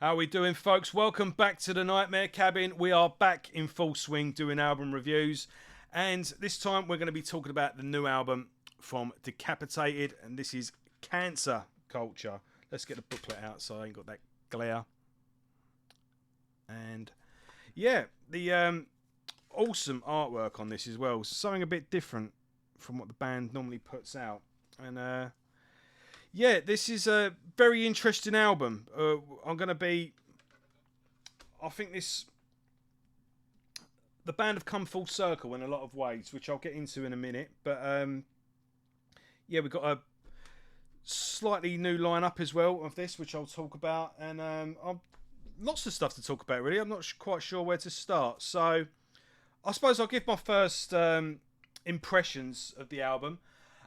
How are we doing, folks? Welcome back to the Nightmare Cabin. We are back in full swing doing album reviews, and this time we're going to be talking about the new album from Decapitated, and this is Cancer Culture. Let's get the booklet out so I ain't got that glare. And yeah, the awesome artwork on this as well. Something a bit different from what the band normally puts out, and yeah, this is a very interesting album. I think the band have come full circle in a lot of ways, which I'll get into in a minute. But yeah, we've got a slightly new lineup as well of this, which I'll talk about, and lots of stuff to talk about. Really, I'm not quite sure where to start. So I suppose I'll give my first impressions of the album.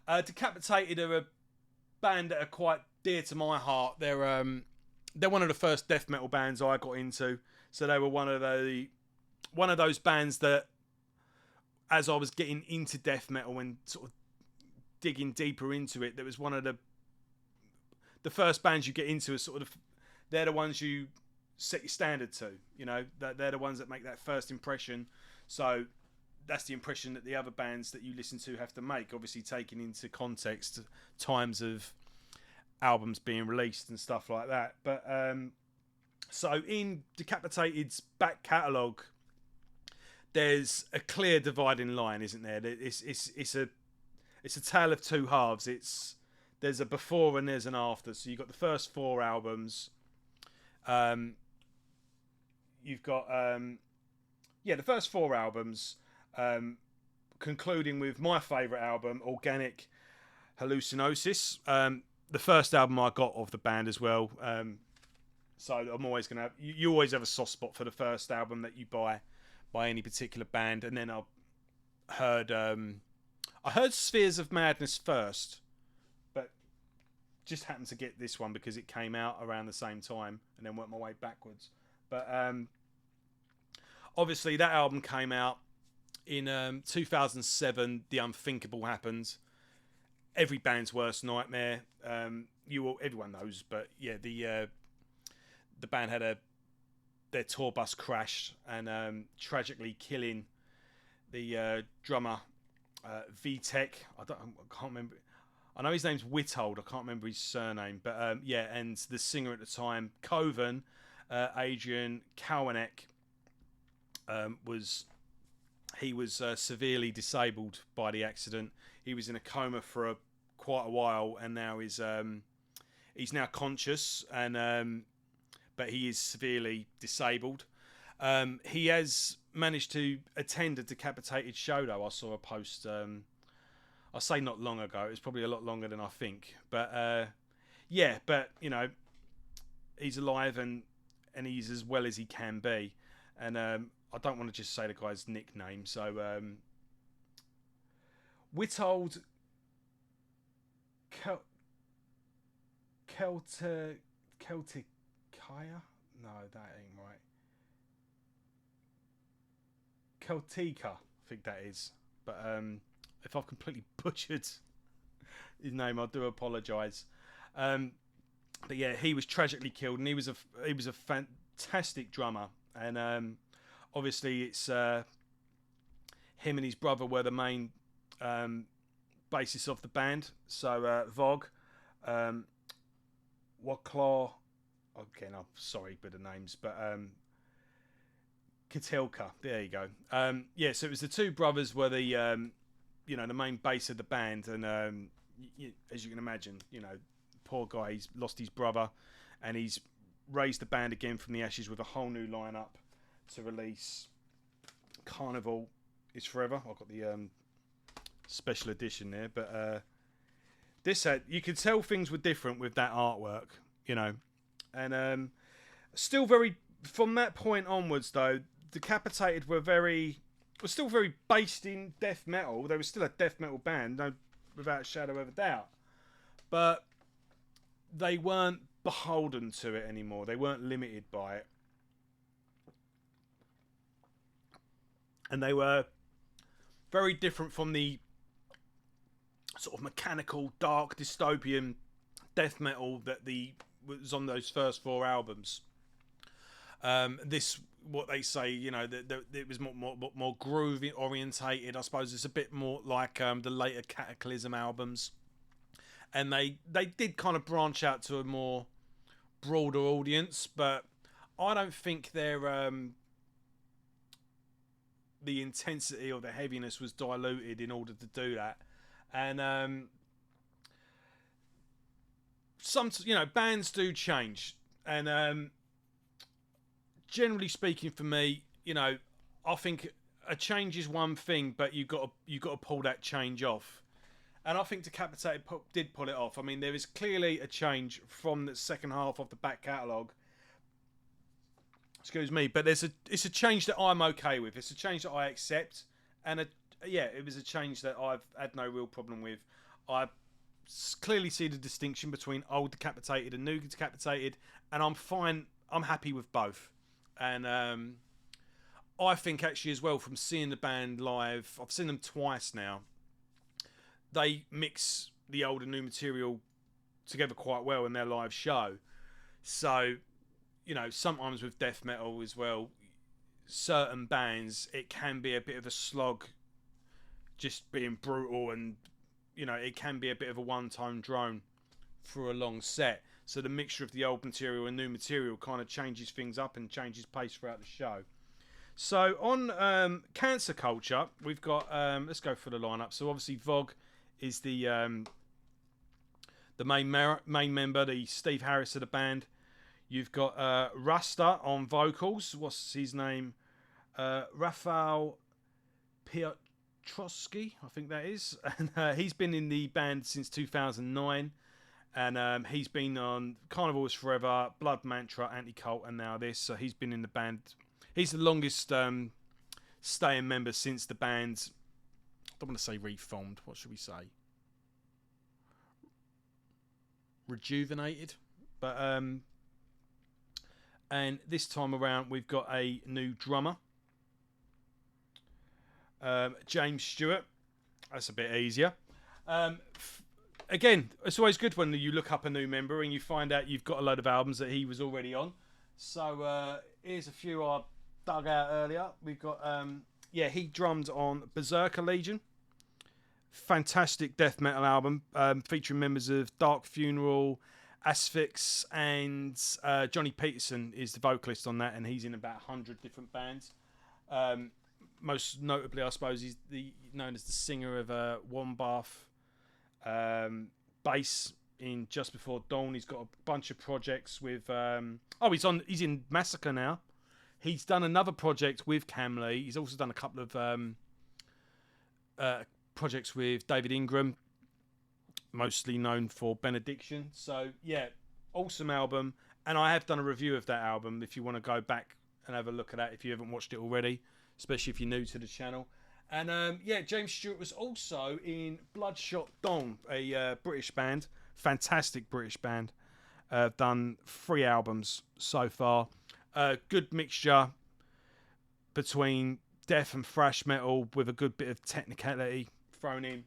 Decapitated are a band that are quite dear to my heart. They're one of the first death metal bands I got into. So they were one of those bands that, as I was getting into death metal and sort of digging deeper into it, that was one of the first bands you get into. Is sort of they're the ones you set your standard to. You know, they're the ones that make that first impression. So that's the impression that the other bands that you listen to have to make, obviously taking into context times of albums being released and stuff like that. But so in Decapitated's back catalogue, there's a clear dividing line, isn't there? It's a tale of two halves. There's a before and there's an after. So you've got the first four albums. You've got the first four albums. Concluding with my favourite album, Organic Hallucinosis. The first album I got of the band as well. So I'm always going to have... You always have a soft spot for the first album that you buy by any particular band. And then I heard Spheres of Madness first, but just happened to get this one because it came out around the same time and then worked my way backwards. But obviously that album came out in 2007. The unthinkable happened. Every band's worst nightmare. Everyone knows, but yeah, the band had their tour bus crashed and tragically killing the drummer VTech. I can't remember. I know his name's Withold. I can't remember his surname, but yeah, and the singer at the time, Coven, Adrian Kalwanek, was severely disabled by the accident. He was in a coma for quite a while, and now he's now conscious, and but he is severely disabled. He has managed to attend a Decapitated show, though. I saw a post. I say not long ago. It was probably a lot longer than I think. But yeah, but you know, he's alive and he's as well as he can be, and I don't want to just say the guy's nickname. So Withold Celtica? No, that ain't right. Celtica, I think that is. But if I've completely butchered his name, I do apologise. But yeah, he was tragically killed, and he was a fantastic drummer, and obviously it's him and his brother were the main basis of the band. So Vog, Waclaw, again, I'm sorry with the names, but Katilka, there you go. Yeah, so it was the two brothers were the the main base of the band, and as you can imagine, poor guy, he's lost his brother, and he's raised the band again from the ashes with a whole new lineup to release Carnival is Forever. I've got the special edition there, but this had, you could tell things were different with that artwork, and still very, from that point onwards though, Decapitated were still very based in death metal. They were still a death metal band, no, without a shadow of a doubt, but they weren't beholden to it anymore. They weren't limited by it. And they were very different from the sort of mechanical, dark, dystopian death metal that was on those first four albums. This, what they say, you know, that it was more groove orientated. I suppose it's a bit more like the later Cataclysm albums, and they did kind of branch out to a more broader audience, but I don't think the intensity or the heaviness was diluted in order to do that. And some, you know, bands do change, and generally speaking, for me, you know, I think a change is one thing, but you got to pull that change off. And I think Decapitated did pull it off. I mean, there is clearly a change from the second half of the back catalogue. Excuse me, but it's a change that I'm okay with. It's a change that I accept, and it was a change that I've had no real problem with. I clearly see the distinction between old Decapitated and new Decapitated, and I'm fine. I'm happy with both, and I think actually as well, from seeing the band live, I've seen them twice now. They mix the old and new material together quite well in their live show. So, you know, sometimes with death metal as well, certain bands, it can be a bit of a slog, just being brutal, and, you know, it can be a bit of a one-tone drone for a long set. So the mixture of the old material and new material kind of changes things up and changes pace throughout the show. So on Cancer Culture, we've got, let's go for the lineup. So obviously Vogue is the main member, the Steve Harris of the band. You've got Rasta on vocals. What's his name? Rafael Piotrowski, I think that is. And he's been in the band since 2009. And he's been on Carnival is Forever, Blood Mantra, Anti-Cult, and now this. So he's been in the band. He's the longest staying member since the band. I don't want to say reformed. What should we say? Rejuvenated. But and this time around we've got a new drummer, James Stewart. That's a bit easier. Again, it's always good when you look up a new member and you find out you've got a load of albums that he was already on. So here's a few I dug out earlier. We've got he drummed on Berserker Legion. Fantastic death metal album featuring members of Dark Funeral, Asphyx, and Johnny Peterson is the vocalist on that, and he's in about 100 different bands. Most notably, I suppose, he's known as the singer of Wombath bass in Just Before Dawn. He's got a bunch of projects with he's in Massacre now. He's done another project with Cam Lee. He's also done a couple of projects with David Ingram, mostly known for Benediction. So yeah, awesome album, and I have done a review of that album if you want to go back and have a look at that if you haven't watched it already, especially if you're new to the channel. And James Stewart was also in Bloodshot Dawn, a British band, fantastic British band. Done 3 albums so far. Good mixture between death and thrash metal with a good bit of technicality thrown in.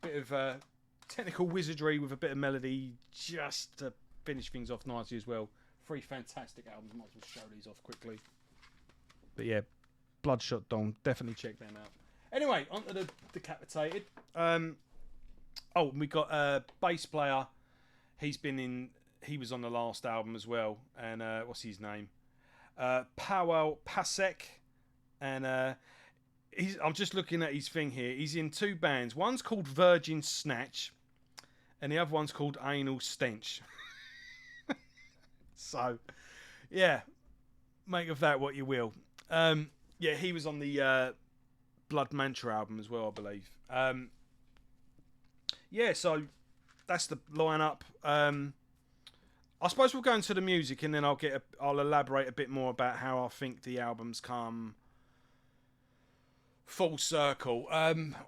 Bit of technical wizardry with a bit of melody just to finish things off nicely as well. 3 fantastic albums. Might as well show these off quickly. But yeah, Bloodshot Dawn, definitely check them out. Anyway, onto the Decapitated. We got a bass player. He was on the last album as well. And what's his name? Powell Pasek. And I'm just looking at his thing here. He's in 2 bands. One's called Virgin Snatch, and the other one's called Anal Stench. So, yeah, make of that what you will. He was on the Blood Mantra album as well, I believe. So that's the lineup. I suppose we'll go into the music, and then I'll elaborate a bit more about how I think the albums come full circle.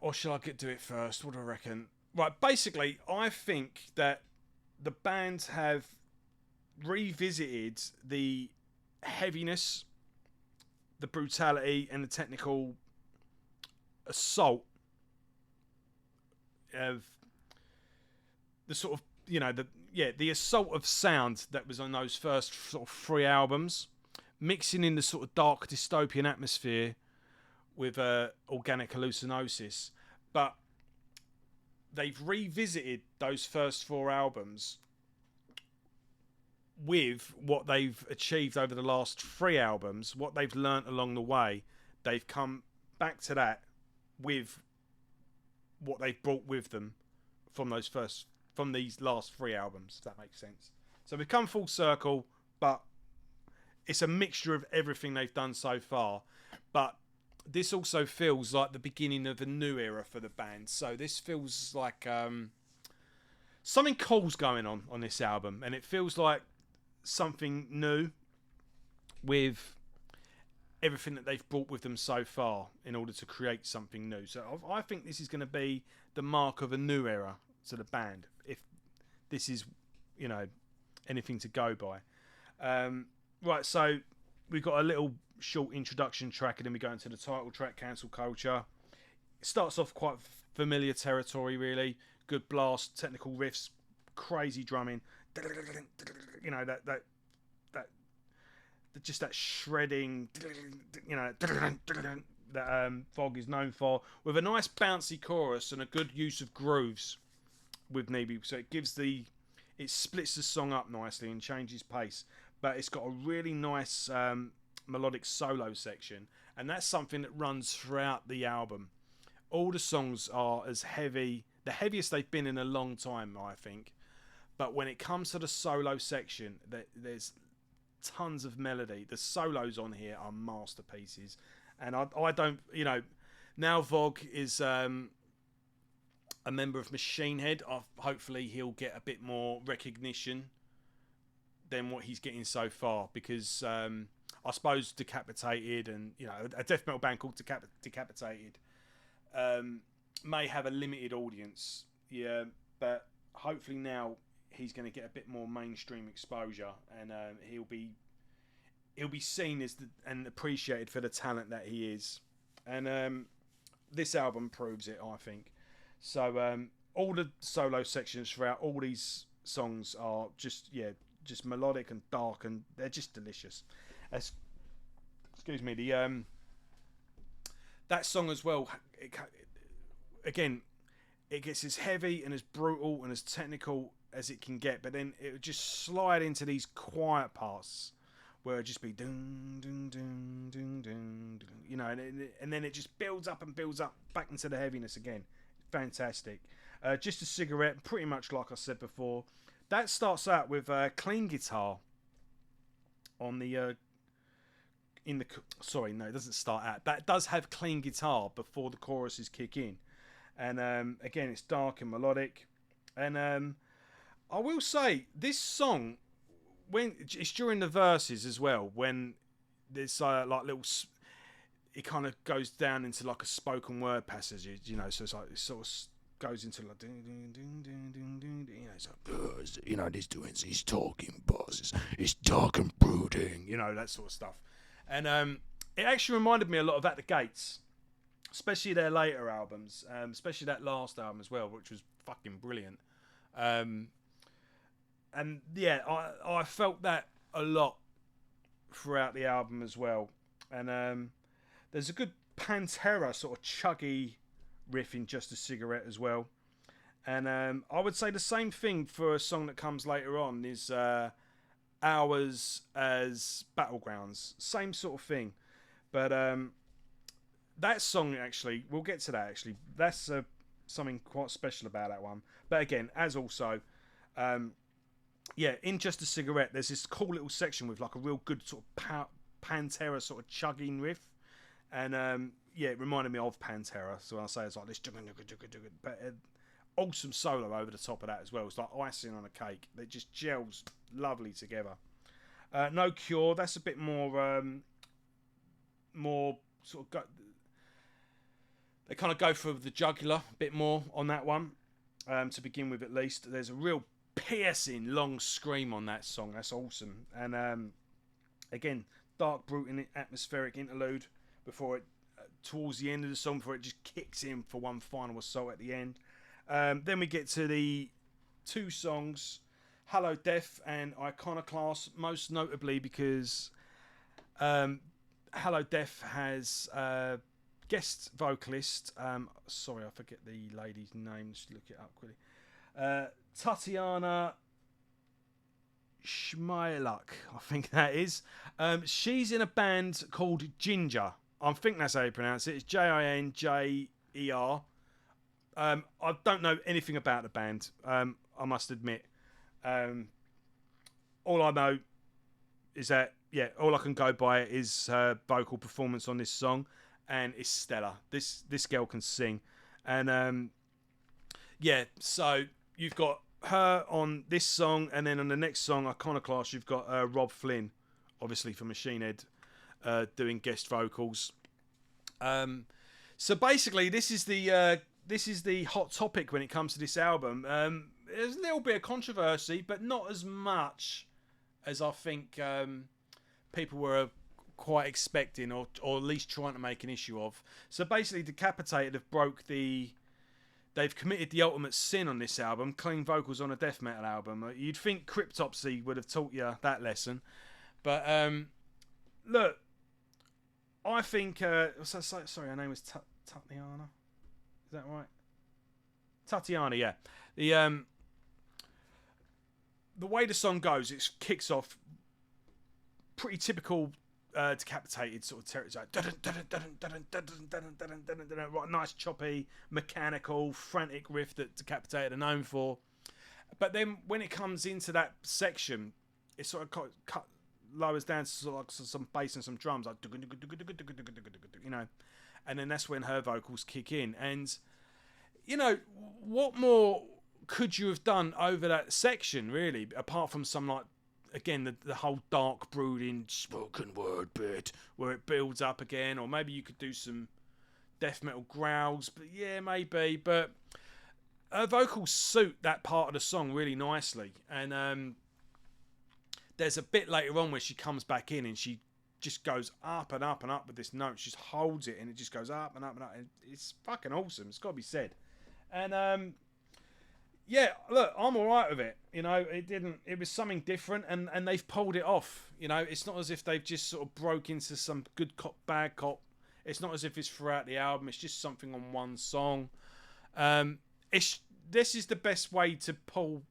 Or shall I do it first? What do I reckon? Right, basically, I think that the bands have revisited the heaviness, the brutality, and the technical assault of the sort of, the assault of sound that was on those first sort of 3 albums. mixing in the sort of dark dystopian atmosphere with organic hallucinosis, but they've revisited those first 4 albums with what they've achieved over the last 3 albums, what they've learnt along the way. They've come back to that with what they've brought with them from these last 3 albums, if that makes sense. So we've come full circle, but it's a mixture of everything they've done so far. But this also feels like the beginning of a new era for the band. So this feels like something cool's going on this album, and it feels like something new with everything that they've brought with them so far in order to create something new. So I think this is going to be the mark of a new era to the band, if this is, anything to go by. Right, so we've got a little short introduction track, and then we go into the title track, Cancel Culture. It starts off quite familiar territory, really. Good blast, technical riffs, crazy drumming. That just that shredding, that Fog is known for, with a nice bouncy chorus and a good use of grooves with Neeby. So it splits the song up nicely and changes pace, but it's got a really nice melodic solo section, and that's something that runs throughout the album. All the songs are as heavy, the heaviest they've been in a long time, I think. But when it comes to the solo section, there's tons of melody. The solos on here are masterpieces, and I don't, now Vogue is a member of Machine Head. Hopefully he'll get a bit more recognition than what he's getting so far, because I suppose Decapitated and a death metal band called Decapitated may have a limited audience, but hopefully now he's going to get a bit more mainstream exposure, and he'll be seen as and appreciated for the talent that he is, and this album proves it, I think. So all the solo sections throughout all these songs are just melodic and dark, and they're just delicious. Excuse me, that song as well, it gets as heavy and as brutal and as technical as it can get, but then it would just slide into these quiet parts where it'd just be dun dun dun dun dun, and then it just builds up back into the heaviness again. Fantastic. Just a Cigarette, pretty much like I said before. That starts out with clean guitar on the sorry, no, it doesn't start out. That does have clean guitar before the choruses kick in, and again, it's dark and melodic. And I will say this song, when it's during the verses as well, when there's like little, it kind of goes down into like a spoken word passage, so it's like it sort of goes into like it's like, this doing these talking bosses, it's dark and brooding, that sort of stuff. And it actually reminded me a lot of At the Gates, especially their later albums, especially that last album as well, which was fucking brilliant. And yeah, I felt that a lot throughout the album as well. And there's a good Pantera sort of chuggy riff in Just a Cigarette as well. And I would say the same thing for a song that comes later on is Hours as Battlegrounds. Same sort of thing. But that song, actually, we'll get to that actually. That's something quite special about that one. But again, as also, in Just a Cigarette, there's this cool little section with like a real good sort of Pantera sort of chugging riff. And it reminded me of Pantera. So when I say it's like this, but awesome solo over the top of that as well. It's like icing on a cake. It just gels lovely together. No Cure, that's a bit more sort of they kind of go for the jugular a bit more on that one, to begin with at least. There's a real piercing long scream on that song. That's awesome. And again, dark, brutal, atmospheric interlude before it, towards the end of the song, before it just kicks in for one final assault at the end. Then we get to the 2 songs, Hello Death and Iconoclast, most notably because Hello Deaf has guest vocalist. Sorry, I forget the lady's name. Just look it up quickly. Tatiana Schmeiluk, I think that is. She's in a band called Ginger. I think that's how you pronounce it. It's Jinjer. I don't know anything about the band. I must admit. All I know is that all I can go by is her vocal performance on this song, and it's stellar. This girl can sing, and so you've got her on this song, and then on the next song, Iconoclast, you've got Rob Flynn, obviously from Machine Head, doing guest vocals. So basically, this is the hot topic when it comes to this album. There's a little bit of controversy, but not as much as I think people were quite expecting, or at least trying to make an issue of. So basically, Decapitated they've committed the ultimate sin on this album, clean vocals on a death metal album. You'd think Cryptopsy would have taught you that lesson. But look, I think... sorry, her name was Tatiana. Is that right? Tatiana, yeah. The way the song goes, it kicks off pretty typical Decapitated sort of territory. Right, nice, choppy, mechanical, frantic riff that Decapitated are known for. But then when it comes into that section, it sort of lowers down to sort of like some bass and some drums, like, you know, and then that's when her vocals kick in. And you know, what more could you have done over that section, really, apart from some, like, again, the whole dark, brooding spoken word bit where it builds up again, or maybe you could do some death metal growls, but yeah, maybe. But her vocals suit that part of the song really nicely, and there's a bit later on where she comes back in and she just goes up and up and up with this note. She just holds it and it just goes up and up and up, and it's fucking awesome. It's got to be said. And look, I'm alright with it. You know, it was something different, and they've pulled it off. You know, it's not as if they've just sort of broke into some good cop, bad cop. It's not as if it's throughout the album. It's just something on one song. This is the best way to pull.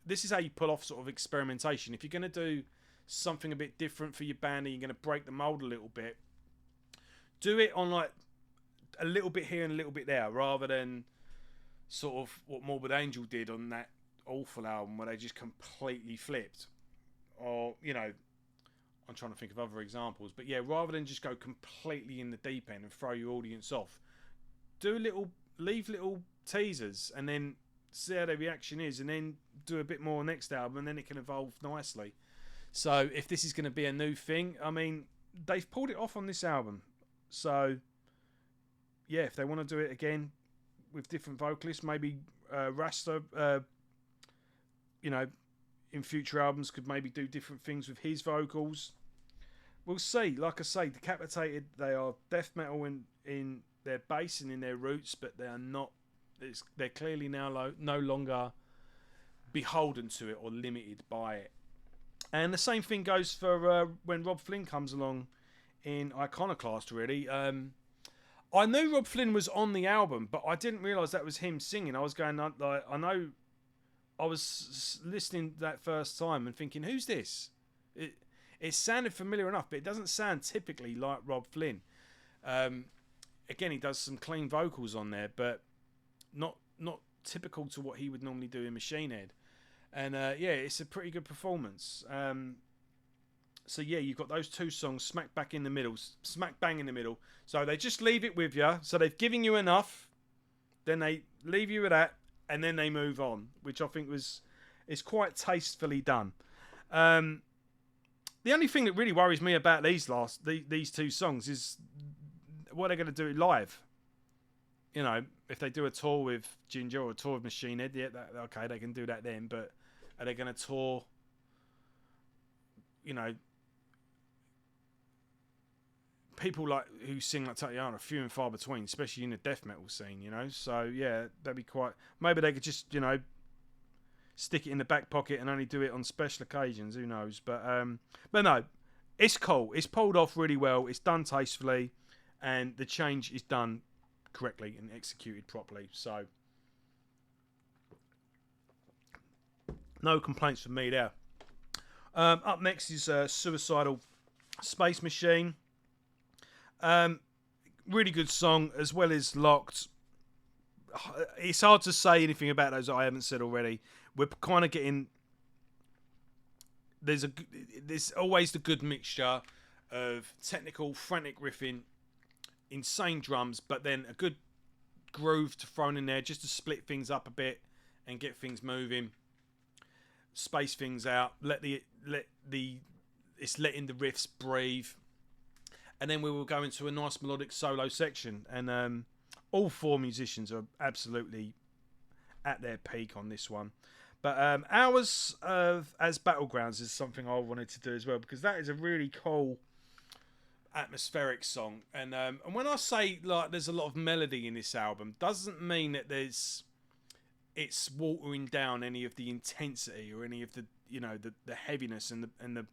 This is how you pull off sort of experimentation. If you're going to do something a bit different for your band and you're going to break the mold a little bit, do it on like a little bit here and a little bit there, rather than sort of what Morbid Angel did on that awful album where they just completely flipped. Or, you know, I'm trying to think of other examples, but yeah, rather than just go completely in the deep end and throw your audience off, leave little teasers and then see how their reaction is, and then do a bit more next album, and then it can evolve nicely. So if this is going to be a new thing, I mean, they've pulled it off on this album. So yeah, if they want to do it again with different vocalists, maybe Rasta, you know, in future albums could maybe do different things with his vocals. We'll see. Like I say, Decapitated, they are death metal in their base and in their roots, but they are not. They're clearly now no longer beholden to it or limited by it. And the same thing goes for when Rob Flynn comes along in Iconoclast, really. I knew Rob Flynn was on the album, but I didn't realise that was him singing. I was going, like, I know, I was listening that first time and thinking, who's this? It sounded familiar enough, but it doesn't sound typically like Rob Flynn. Again, he does some clean vocals on there, but not typical to what he would normally do in Machine Head. And it's a pretty good performance. So yeah, you've got those two songs smack bang in the middle. So they just leave it with you. So they've given you enough, then they leave you with that, and then they move on, which I think is quite tastefully done. The only thing that really worries me about these two songs is what they're going to do live. You know, if they do a tour with Ginger or a tour with Machine Head, okay, they can do that then. But are they going to tour, you know, people like who sing like Tatiana, few and far between, especially in the death metal scene, you know? So, yeah, that'd be quite... Maybe they could just, you know, stick it in the back pocket and only do it on special occasions, who knows? But no, it's cool. It's pulled off really well. It's done tastefully, and the change is done correctly and executed properly. So, no complaints from me there. Up next is Suicidal Space Machine. Really good song, as well as Locked. It's hard to say anything about those that I haven't said already. We're kind of getting... There's always the good mixture of technical, frantic riffing, insane drums, but then a good groove to thrown in there just to split things up a bit and get things moving, space things out, it's letting the riffs breathe, and then we will go into a nice melodic solo section, and all four musicians are absolutely at their peak on this one. But Hours as Battlegrounds is something I wanted to do as well, because that is a really cool atmospheric song, and when I say like there's a lot of melody in this album, doesn't mean that it's watering down any of the intensity or any of the the heaviness and the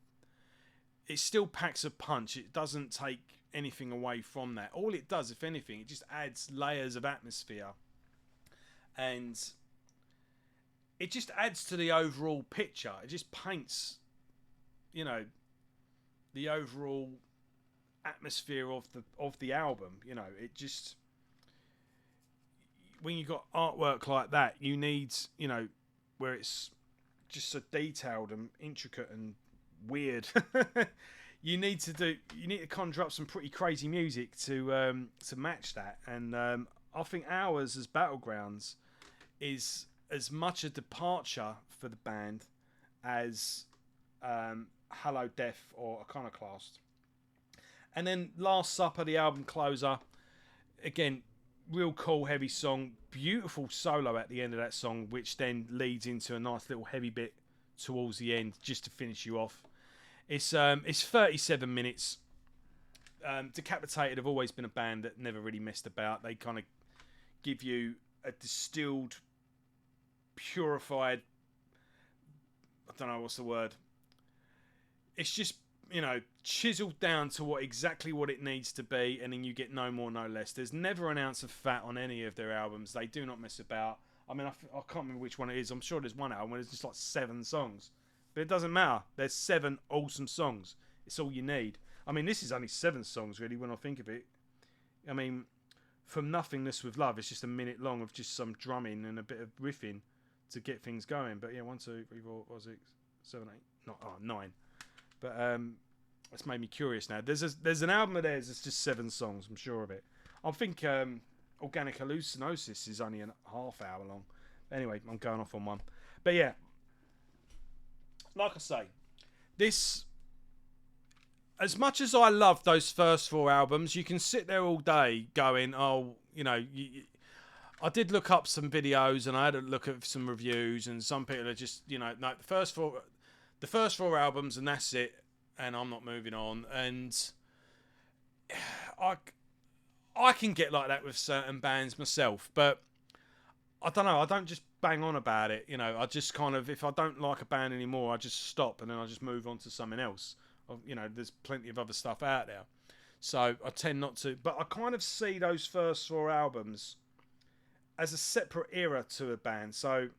it still packs a punch. It doesn't take anything away from that. All it does, if anything, it just adds layers of atmosphere, and it just adds to the overall picture. It just paints, the overall atmosphere of the album. It just, when you got artwork like that, you need, where it's just so detailed and intricate and weird. you need to conjure up some pretty crazy music to match that. And I think Hours as Battlegrounds is as much a departure for the band as Hello Death or Iconoclast. And then Last Supper, the album closer, again, real cool heavy song, beautiful solo at the end of that song, which then leads into a nice little heavy bit towards the end just to finish you off. It's 37 minutes. Decapitated have always been a band that never really messed about. They kind of give you a distilled, purified, I don't know what's the word. It's just, chiseled down to what it needs to be, and then you get no more, no less. There's never an ounce of fat on any of their albums. They do not mess about. I mean, I can't remember which one it is. I'm sure there's one album where there's just like 7 songs. But it doesn't matter. There's 7 awesome songs. It's all you need. I mean, this is only 7 songs, really, when I think of it. I mean, From Nothingness with Love, it's just a minute long of just some drumming and a bit of riffing to get things going. But yeah, 1, 2, 3, 4, 5, 6, 7, 8, 9. But it's made me curious now. There's an album of theirs that's just 7 songs. I'm sure of it. I think Organic Hallucinosis is only a half hour long. Anyway, I'm going off on one. But yeah, like I say, this, as much as I love those first 4 albums, you can sit there all day going, oh, I did look up some videos and I had a look at some reviews, and some people are just, no, the first four albums and that's it, and I'm not moving on. And I can get like that with certain bands myself, but I don't know, I don't just bang on about it. I just kind of, if I don't like a band anymore, I just stop and then I just move on to something else. There's plenty of other stuff out there, so I tend not to. But I kind of see those first 4 albums as a separate era to a band. So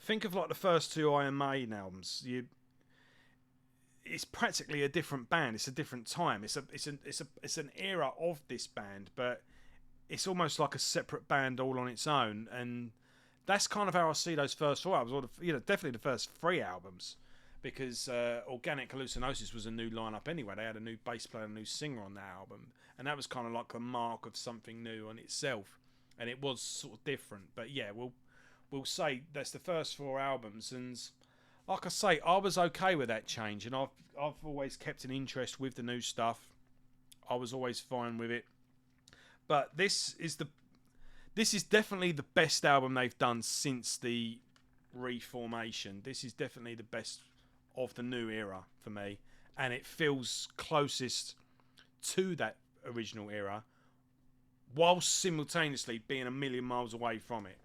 think of like the first 2 Iron Maiden albums. It's practically a different band. It's a different time. It's an era of this band, but it's almost like a separate band all on its own. And that's kind of how I see those first 4 albums, or definitely the first 3 albums, because Organic Hallucinosis was a new lineup anyway. They had a new bass player, a new singer on that album, and that was kind of like the mark of something new on itself. And it was sort of different, but yeah, we'll say that's the first 4 albums, and like I say, I was okay with that change, and I've always kept an interest with the new stuff. I was always fine with it, but this is definitely the best album they've done since the reformation. This is definitely the best of the new era for me, and it feels closest to that original era, whilst simultaneously being a million miles away from it.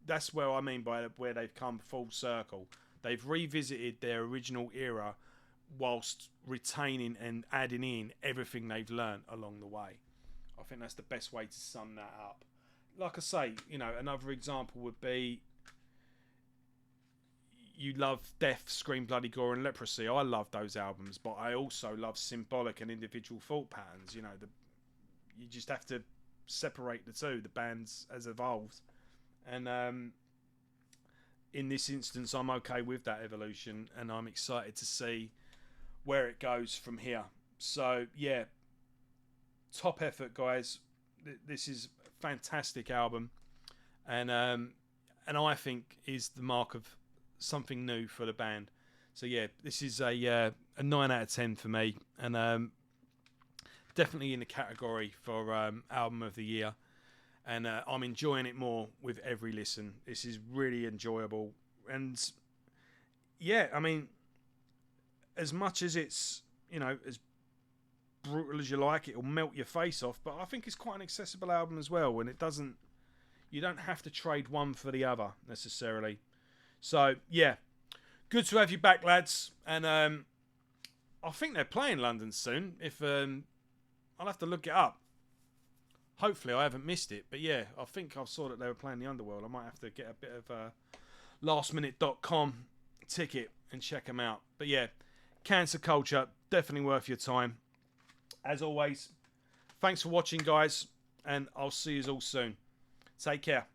That's where I mean by where they've come full circle. They've revisited their original era whilst retaining and adding in everything they've learned along the way. I think that's the best way to sum that up. Like I say, you know, another example would be, you love Death, Scream, Bloody Gore and Leprosy. I love those albums, but I also love Symbolic and Individual Thought Patterns. You know, you just have to separate the two. The bands has evolved, and in this instance, I'm okay with that evolution, and I'm excited to see where it goes from here. So yeah, top effort, guys. This is a fantastic album, and I think is the mark of something new for the band. So yeah, this is a 9 out of 10 for me, and definitely in the category for album of the year. And I'm enjoying it more with every listen. This is really enjoyable, and yeah, I mean, as much as it's, you know, as brutal as you like, it'll melt your face off, but I think it's quite an accessible album as well, and you don't have to trade one for the other necessarily. So yeah, good to have you back, lads. And I think they're playing London soon. If I'll have to look it up. Hopefully I haven't missed it, but yeah, I think I saw that they were playing the Underworld. I might have to get a bit of a lastminute.com ticket and check them out. But yeah, Cancer Culture, definitely worth your time. As always, thanks for watching, guys, and I'll see you all soon. Take care.